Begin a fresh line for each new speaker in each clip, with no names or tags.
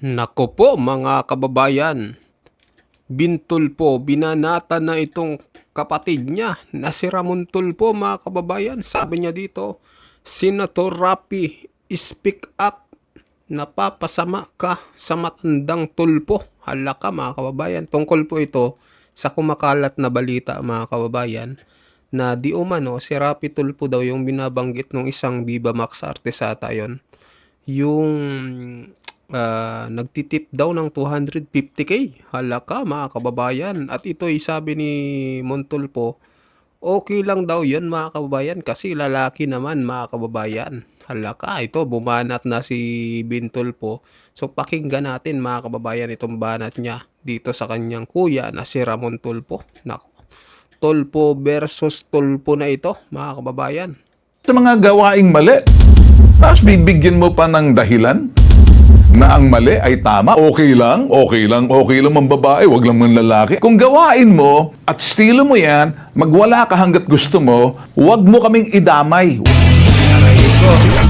Nako po mga kababayan, Bintol po, binanata na itong kapatid niya na si Ramon Tulfo mga kababayan. Sabi niya dito, Senator Rapi, speak up, napapasama ka sa matandang Tulfo. Hala ka mga kababayan, tungkol po ito sa kumakalat na balita mga kababayan na di umano si Rapi Tulfo daw yung binabanggit ng isang Viva Max artist ata yun. Yung nagtitip daw ng 250k. Hala ka mga kababayan. At ito'y sabi ni Montulfo, okay lang daw yun mga kababayan kasi lalaki naman mga kababayan. Hala ka, ito bumanat na si Bintulfo. So pakinggan natin mga kababayan itong banat niya dito sa kanyang kuya na si Ramon Tulfo. Nako, Tulfo versus Tulfo na ito mga kababayan.
Sa mga gawaing mali, tapos bibigyan mo pa ng dahilan na ang mali ay tama, okay lang mang babae, wag lang mang lalaki. Kung gawain mo at estilo mo yan, magwala ka hanggat gusto mo, wag mo kaming idamay.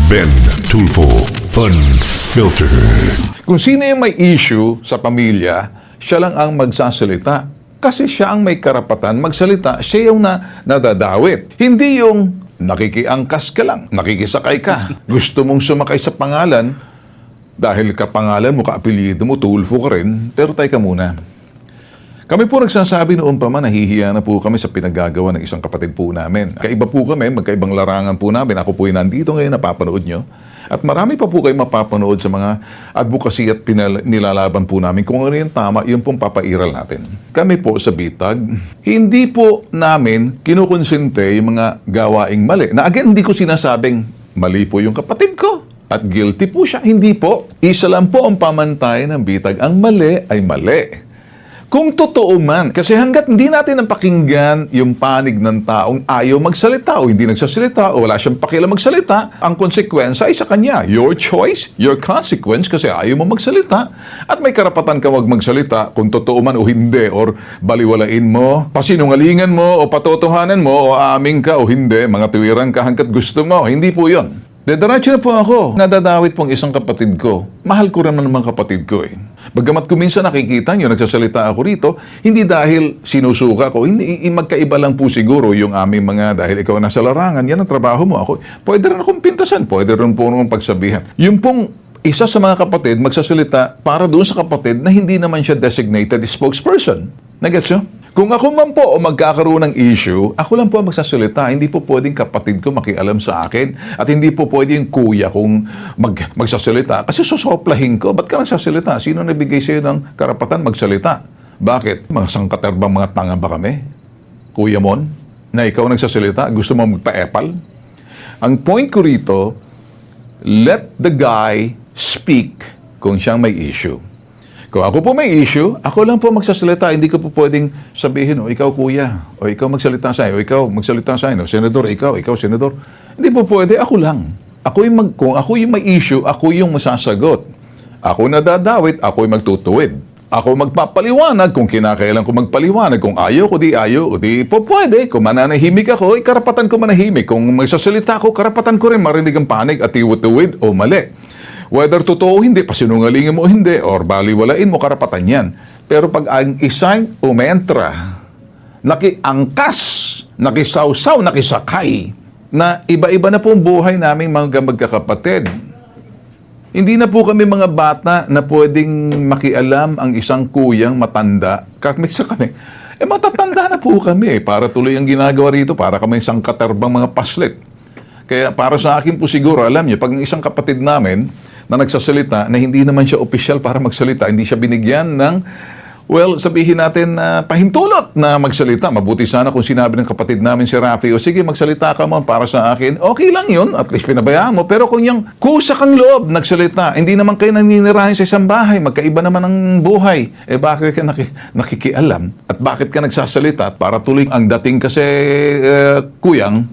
Ben Tulfo Unfiltered.
Kung sino yung may issue sa pamilya, siya lang ang magsasalita. Kasi siya ang may karapatan magsalita, siya yung nadadawit. Hindi yung nakikiangkas ka lang, nakikisakay ka. Gusto mong sumakay sa pangalan, dahil kapangalan mo, kaapelyido mo, Tulfo ka rin, pero tayo ka muna. Kami po nagsasabi noon pa man, nahihiya na po kami sa pinagagawa ng isang kapatid po namin. Kaiba po kami, magkaibang larangan po namin. Ako po ay nandito ngayon, napapanood nyo. At marami pa po kayo mapapanood sa mga advocacy at nilalaban po namin. Kung ano yung tama, yun pong papairal natin. Kami po sa Bitag, hindi po namin kinukonsente yung mga gawaing mali. Na again, hindi ko sinasabing mali po yung kapatid ko at guilty po siya. Hindi po. Isa lang po ang pamantayan ng Bitag. Ang mali ay mali. Kung totoo man, kasi hanggat hindi natin napakinggan yung panig ng taong ayaw magsalita o hindi nagsasalita o wala siyang pakialam magsalita, ang konsekwensya ay sa kanya. Your choice, your consequence kasi ayaw mo magsalita. At may karapatan ka wag magsalita kung totoo man o hindi or baliwalain mo, pasinungalingan mo o patotohanan mo o aaming ka o hindi, mga tuwiran ka hanggat gusto mo. Hindi po yon. Dediretso na po ako. Nadadawit pong isang kapatid ko. Mahal ko rin naman kapatid ko eh. Bagamat ko minsan nakikita nyo, nagsasalita ako rito, hindi dahil sinusuka ko, hindi, magkaiba lang po siguro yung aming mga, dahil ikaw nasa larangan, yan ang trabaho mo. Ako, pwede rin akong pintasan, pwede rin po akong pagsabihan. Yung pong isa sa mga kapatid magsasalita para doon sa kapatid na hindi naman siya designated spokesperson. Nagets nyo? Kung ako man po o magkakaroon ng issue, ako lang po ang magsasalita. Hindi po pwedeng kapatid ko makialam sa akin. At hindi po pwedeng kuya kung magsasalita. Kasi susoplahin ko. Ba't ka nagsasalita? Sino nabigay sa'yo ng karapatan magsalita? Bakit? Mga sangkaterbang mga tanga ba kami? Kuya Mon? Na ikaw nagsasalita? Gusto mo magpa-epal? Ang point ko rito, let the guy speak kung siyang may issue. Kung ako po may issue, ako lang po magsasalita. Hindi ko po pwedeng sabihin, o ikaw kuya, o ikaw magsalita sa'yo, o ikaw magsalita sa'yo, senador, ikaw senador. Hindi po pwede, ako lang. Kung ako yung may issue, ako yung masasagot. Ako nadadawit, ako yung magtutuwid. Ako magpapaliwanag kung kinakailan ko magpaliwanag. Kung ayaw ko, di po pwede. Kung mananahimik ako, karapatan ko manahimik. Kung magsasalita ako, karapatan ko rin marinig ang panig at iwatuwid o mali. Whether totoo o hindi, pasinungalingin mo o hindi, or baliwalain mo, karapatan yan. Pero pag ang isang umentra, nakiangkas, nakisawsaw, nakisakay, na iba-iba na po ang buhay naming mga magkakapatid. Hindi na po kami mga bata na pwedeng makialam ang isang kuyang matanda. Kakmit sa kami. Matatanda na po kami. Para tuloy ang ginagawa rito, para kami isang katerbang mga paslit. Kaya para sa akin po siguro, alam niyo, pag isang kapatid namin na nagsasalita na hindi naman siya opisyal para magsalita, hindi siya binigyan ng, well, sabihin natin pahintulot na magsalita. Mabuti sana kung sinabi ng kapatid namin si Rafi, o sige, magsalita ka mo para sa akin. Okay lang yun, at least pinabayaan mo. Pero kung yung kusa kang loob, nagsalita, hindi naman kayo naninirahin sa isang bahay, magkaiba naman ang buhay. Bakit ka nakikialam? At bakit ka nagsasalita? At para tuloy ang dating kasi, kuyang,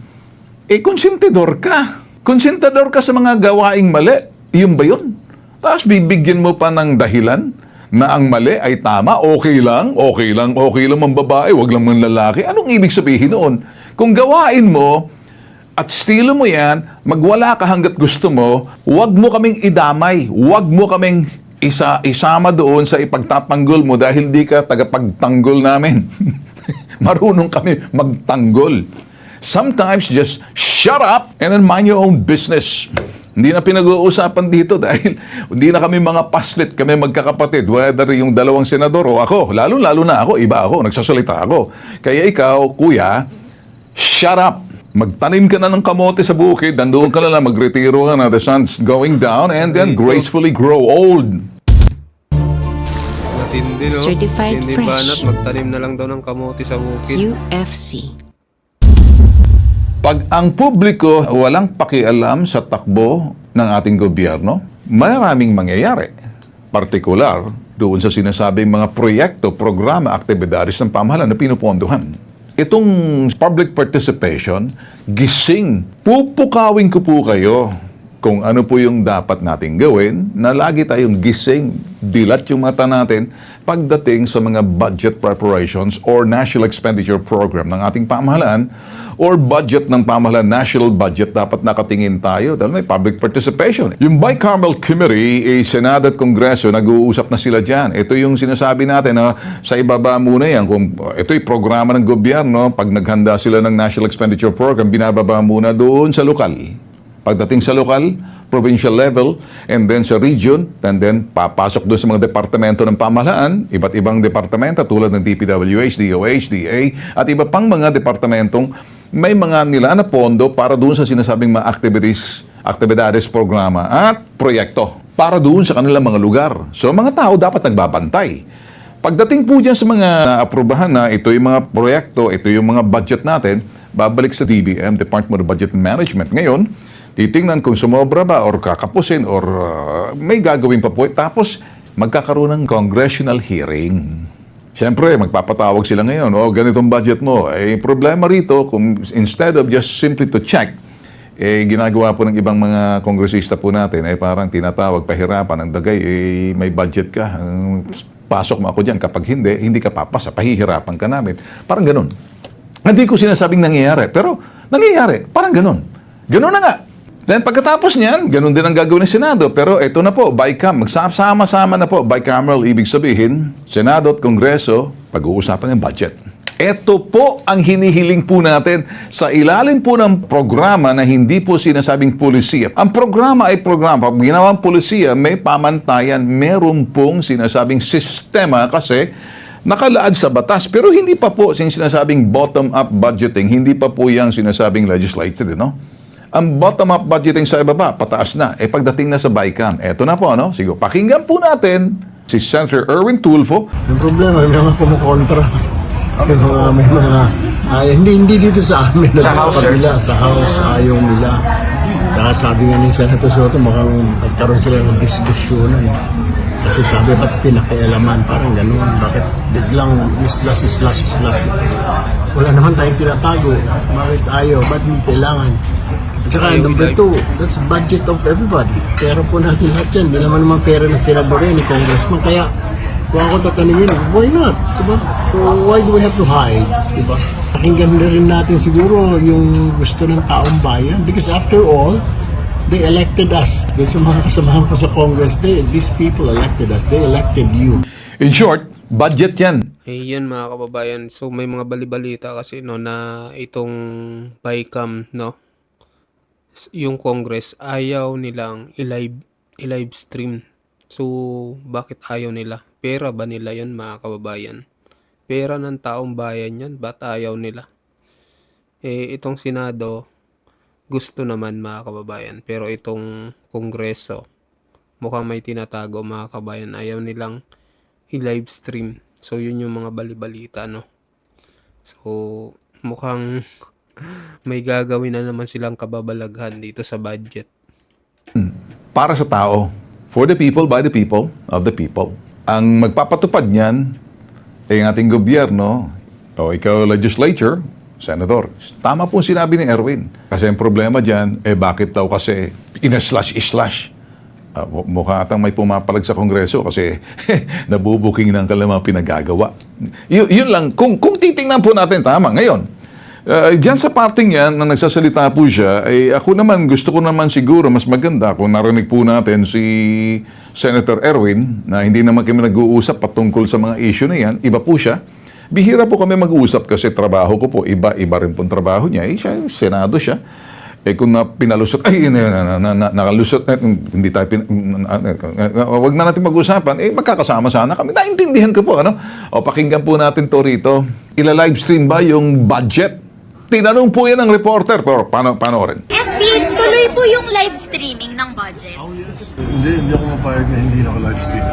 konsentidor ka. Konsentidor ka sa mga gawaing mali. Yun ba yun? Tapos bibigyan mo pa ng dahilan na ang mali ay tama, okay lang mang babae, wag lang mang lalaki. Anong ibig sabihin noon? Kung gawain mo at estilo mo yan, magwala ka hanggat gusto mo, wag mo kaming idamay, wag mo kaming isama doon sa ipagtatanggol mo dahil di ka tagapagtanggol namin. Marunong kami magtanggol. Sometimes just shut up and then mind your own business. Hindi na pinag-uusapan dito dahil hindi na kami mga paslit, kami magkakapatid, whether yung dalawang senador o ako. Lalo na ako, iba ako, nagsasalita ako. Kaya ikaw, kuya, shut up. Magtanim ka na ng kamote sa bukid, nandoon ka na lang, magretiro ka na, the sun's going down, and then gracefully grow old.
Matindi, no?
Certified
Hindi
fresh.
banat, magtanim na lang daw ng kamote sa bukid.
UFC.
Pag ang publiko walang pakialam sa takbo ng ating gobyerno, maraming mangyayari. Partikular doon sa sinasabing mga proyekto, programa, aktibidades ng pamahalaan na pinupondohan. Itong public participation, gising. Pupukawin ko po kayo kung ano po yung dapat nating gawin na lagi tayong gising, dilat yung mata natin pagdating sa mga budget preparations or national expenditure program ng ating pamahalaan or budget ng pamahalaan, national budget, dapat nakatingin tayo dahil may public participation. Yung Bicameral Committee, Senado at Kongreso, nag-uusap na sila dyan. Ito yung sinasabi natin na sa ibaba muna yan. Kung ito yung programa ng gobyerno, pag naghanda sila ng national expenditure program, binababa muna doon sa lokal. Pagdating sa lokal, provincial level, and then sa region, and then papasok doon sa mga departamento ng pamahalaan, iba't ibang departamento tulad ng DPWH, DOH, DA, at iba pang mga departamentong may mga nila na pondo para doon sa sinasabing mga aktibidades, programa at proyekto para doon sa kanilang mga lugar. So mga tao dapat nagbabantay. Pagdating po dyan sa mga aprubahan na ito yung mga proyekto, ito yung mga budget natin, babalik sa DBM, Department of Budget and Management. Ngayon, titingnan kung sumobra ba or kakapusin or may gagawin pa po. Tapos, magkakaroon ng congressional hearing. Siyempre, magpapatawag sila ngayon, ganitong budget mo. Problema rito, kung instead of just simply to check, ginagawa po ng ibang mga kongresista po natin, parang tinatawag, pahirapan, ang dagay, may budget ka. Pasok mo ako dyan. Kapag hindi ka papasa, pahihirapan ka namin. Parang ganun. Hindi ko sinasabing nangyayari, pero nangyayari. Parang ganun. Ganun na nga. Then pagkatapos niyan, ganun din ang gagawin ng Senado. Pero ito na po, magsama-sama na po. Bicameral, ibig sabihin, Senado at Kongreso, pag-uusapan ng budget. Ito po ang hinihiling po natin sa ilalim po ng programa na hindi po sinasabing polisiya. Ang programa ay programa. Pag ginawang polisiya, may pamantayan, meron pong sinasabing sistema kasi nakalaad sa batas. Pero hindi pa po sinasabing bottom-up budgeting. Hindi pa po yung sinasabing legislative, no? Ang bottom-up budgeting sa ibaba, pataas na. Pagdating na sa BICAM, eto na po, no? Sige, pakinggan po natin si Senator Erwin Tulfo.
Ang problema, may mga kumukontra. May mga, hindi dito sa amin. Sa House, sa House, ayaw nila. Kaya sabi nga ni Senator Soto, mukhang nagkaroon sila ng diskusyonan. Kasi sabi, ba't pinakialaman? Parang gano'n. Bakit biglang slash. Wala naman tayong tinatago. Bakit ayaw? Ba't hindi kailangan? At saka, number 2, that's budget of everybody. Pera po natin lahat yan. Hindi naman pera ng senador yan, ni congressman. Kaya, kung ako tatanungin, why not? Diba? So, why do we have to hide? Diba? Pakinggan na rin natin siguro yung gusto ng taong bayan. Because after all, they elected us. Doon sa mga kasamahan ko sa Congress, these people elected us. They elected you.
In short, budget yan.
Yan mga kababayan. So may mga balibalita kasi no na itong BICAM, no, yung Congress ayaw nilang i-live stream. So bakit ayaw nila? Pera ba nila yan mga kababayan? Pera ng taong bayan yan, ba't ayaw nila? Itong Senado gusto naman mga kababayan, pero itong Kongreso mukhang may tinatago mga kababayan, ayaw nilang i-live stream. So yun yung mga balibalita, no. So mukhang may gagawin na naman silang kababalaghan dito sa budget.
Para sa tao, for the people, by the people, of the people. Ang magpapatupad niyan ay ang ating gobyerno, o ikaw legislature, Senador. Tama po sinabi ni Erwin. Kasi ang problema dyan, bakit daw kasi ina-slash. Mukha atang may pumapalag sa Kongreso kasi nabubuking ng kalamang pinagagawa. Yun lang. Kung titingnan po natin, tama. Ngayon, Diyan sa parting yan, na nagsasalita po siya, ako naman, gusto ko naman siguro mas maganda kung narinig po natin si Senator Erwin na hindi naman kami nag-uusap patungkol sa mga issue na yan. Iba po siya. Bihira po kami mag-uusap kasi trabaho ko po, iba rin po trabaho niya. Siya, Senado siya. Kung pinalusot, nakalusot, hindi tayo, wag na natin mag-usapan, magkakasama sana kami. Naintindihan ko po, ano? O, pakinggan po natin to rito. Ila-livestream ba yung budget? Tinanong po yan ng reporter, pero panoorin.
SD, tuloy po yung live streaming ng budget.
Hindi ako mapayag na hindi naka-live stream.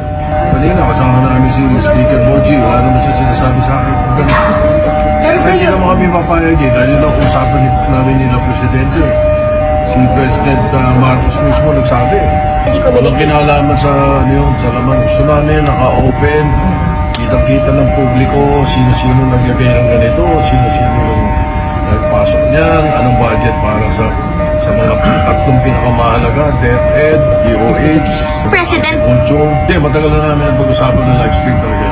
Kanina, kasama namin si Speaker Boji. Wala naman siya sinasabi sa akin. Hindi naman kami mapayag dahil yun ang usapan namin nila Presidente. Si President Marcos mismo nagsabi. Walang kinalaman sa laman. Gusto namin naka-open. Kitang-kita ng publiko. Sino-sino naglagay ng ganito. Sino-sino yung nagpasok niyan. Anong budget para sa mga tatlong pinakamahalaga, DepEd, DOH,
President,
Control. Hindi, matagal na namin ang pag-usapan ng live stream talaga.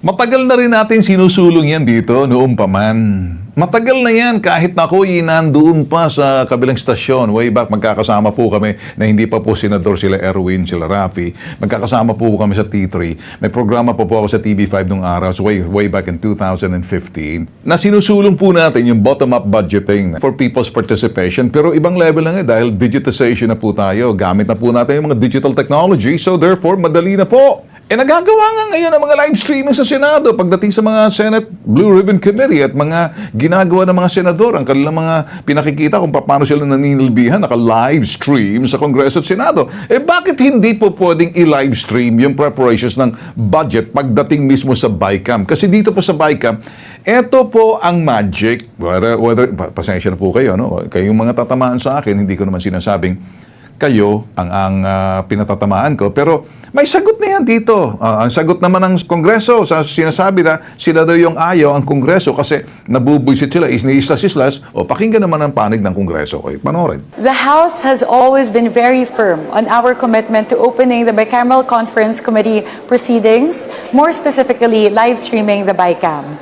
Matagal na rin natin sinusulong yan dito noon pa man. Matagal na yan kahit na ako'y nandoon pa sa kabilang stasyon. Way back, magkakasama po kami na hindi pa po senador sila Erwin, sila Rafi. Magkakasama po kami sa T3. May programa po ako sa TV5 nung araw, so way back in 2015. Na sinusulong po natin yung bottom-up budgeting for people's participation. Pero ibang level lang dahil digitization na po tayo. Gamit na po natin yung mga digital technology. So therefore, madali na po. Nagagawa nga ngayon ang mga live streaming sa Senado pagdating sa mga Senate Blue Ribbon Committee at mga ginagawa ng mga senador, ang kanilang mga pinakikita kung paano sila naninilbihan, naka-live stream sa Kongreso at Senado. Bakit hindi po pwedeng i-live stream yung preparations ng budget pagdating mismo sa BICAM? Kasi dito po sa BICAM, eto po ang magic. Pasensya na po kayo, no? Kayong mga tatamaan sa akin, hindi ko naman sinasabing kayo ang pinatatamaan ko. Pero may sagot na yan dito. Ang sagot naman ng Kongreso sa sinasabi na sila daw yung ayaw ang Kongreso kasi nabubwisit sila, islas. O pakinggan naman ang panig ng Kongreso. Okay, panoorin.
The House has always been very firm on our commitment to opening the Bicameral Conference Committee proceedings, more specifically live streaming the BICAM.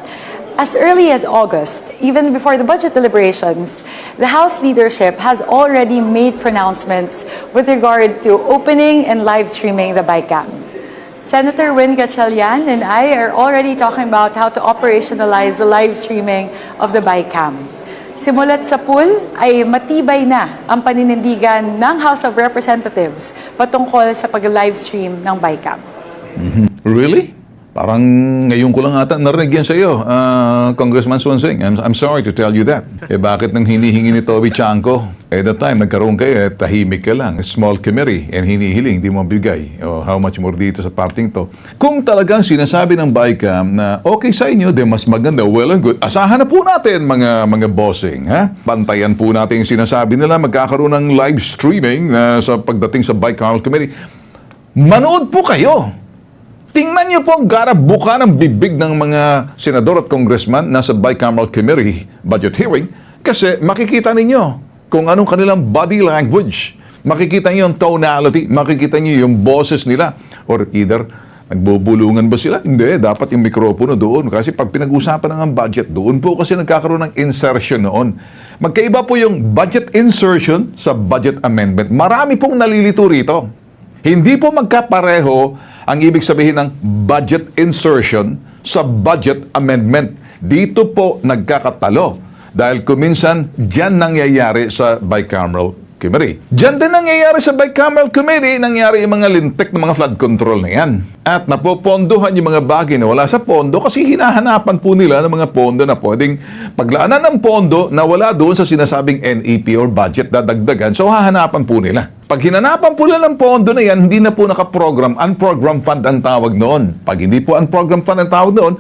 As early as August, even before the budget deliberations, the House leadership has already made pronouncements with regard to opening and live streaming the BICAM. Senator Win Gatchalian and I are already talking about how to operationalize the live streaming of the BICAM. Simulat sa pool ay matibay na ang paninindigan ng House of Representatives patungkol sa pag-live stream ng BICAM.
Really? Parang ngayon ko lang ata narinig yan sa iyo, Congressman Swansing. I'm sorry to tell you that. Bakit nang hinihingi ni Toby Chanco? At that time, nagkaroon kayo, tahimik ka lang. Small committee, and hinihiling, di mo bigay. How much more dito sa parting to. Kung talagang sinasabi ng BICAM na okay sa inyo, then mas maganda, well and good. Asahan na po natin, mga bossing. Ha? Bantayan po natin yung sinasabi nila, magkakaroon ng live streaming sa pagdating sa Bicameral Committee. Manood po kayo. Tingnan niyo po ang buka ng bibig ng mga senador at congressman nasa Bicameral Committee budget hearing kasi makikita ninyo kung anong kanilang body language. Makikita niyo yung tonality, makikita niyo yung boses nila. Or either, nagbubulungan ba sila? Hindi, dapat yung mikropono doon. Kasi pag pinag-usapan ng budget, doon po kasi nagkakaroon ng insertion noon. Magkaiba po yung budget insertion sa budget amendment. Marami pong nalilito rito. Hindi po magkapareho ang ibig sabihin ng budget insertion sa budget amendment. Dito po nagkakatalo. Dahil kuminsan, dyan nangyayari sa Bicameral Committee. Dyan din nangyayari sa Bicameral Committee, nangyari yung mga lintik ng mga flood control na yan. At napopondohan yung mga bagay na wala sa pondo kasi hinahanapan po nila ng mga pondo na pwedeng paglaanan ng pondo na wala doon sa sinasabing NEP or budget dadagdagan. So hahanapan po nila. Pag hinanapan po nila ng pondo na yan, hindi na po nakaprogram, unprogrammed fund ang tawag noon. Pag hindi po unprogrammed fund ang tawag noon,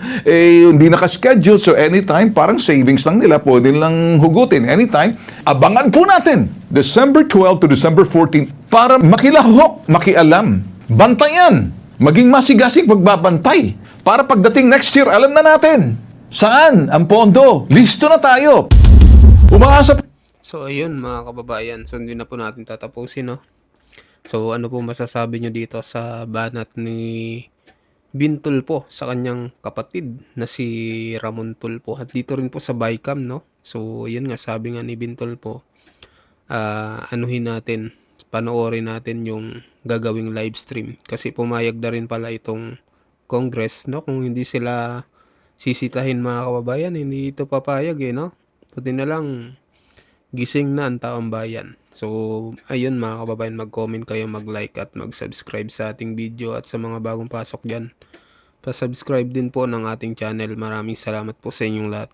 hindi nakaschedule. So anytime, parang savings lang nila, pwede nilang hugutin. Anytime, abangan po natin, December 12 to December 14, para makilahok, makialam, bantayan, maging masigasig pagbabantay. Para pagdating next year, alam na natin, saan ang pondo? Listo na tayo. Umaasa.
So ayun mga kababayan, so hindi na po natin tatapusin, no? So ano po masasabi nyo dito sa banat ni Bintol po sa kanyang kapatid na si Ramon Tulfo. At dito rin po sa Bicam, no? So, yun nga, sabi nga ni Bintol po, anuhin natin, panoorin natin yung gagawing live stream. Kasi pumayag na rin pala itong Congress, no? Kung hindi sila sisitahin mga kababayan, hindi ito papayag eh, no? Buti na lang, gising na ang taong bayan. So, ayun mga kababayan, mag-comment kayo, mag-like at mag-subscribe sa ating video at sa mga bagong pasok dyan. Pa-subscribe din po ng ating channel. Maraming salamat po sa inyong lahat.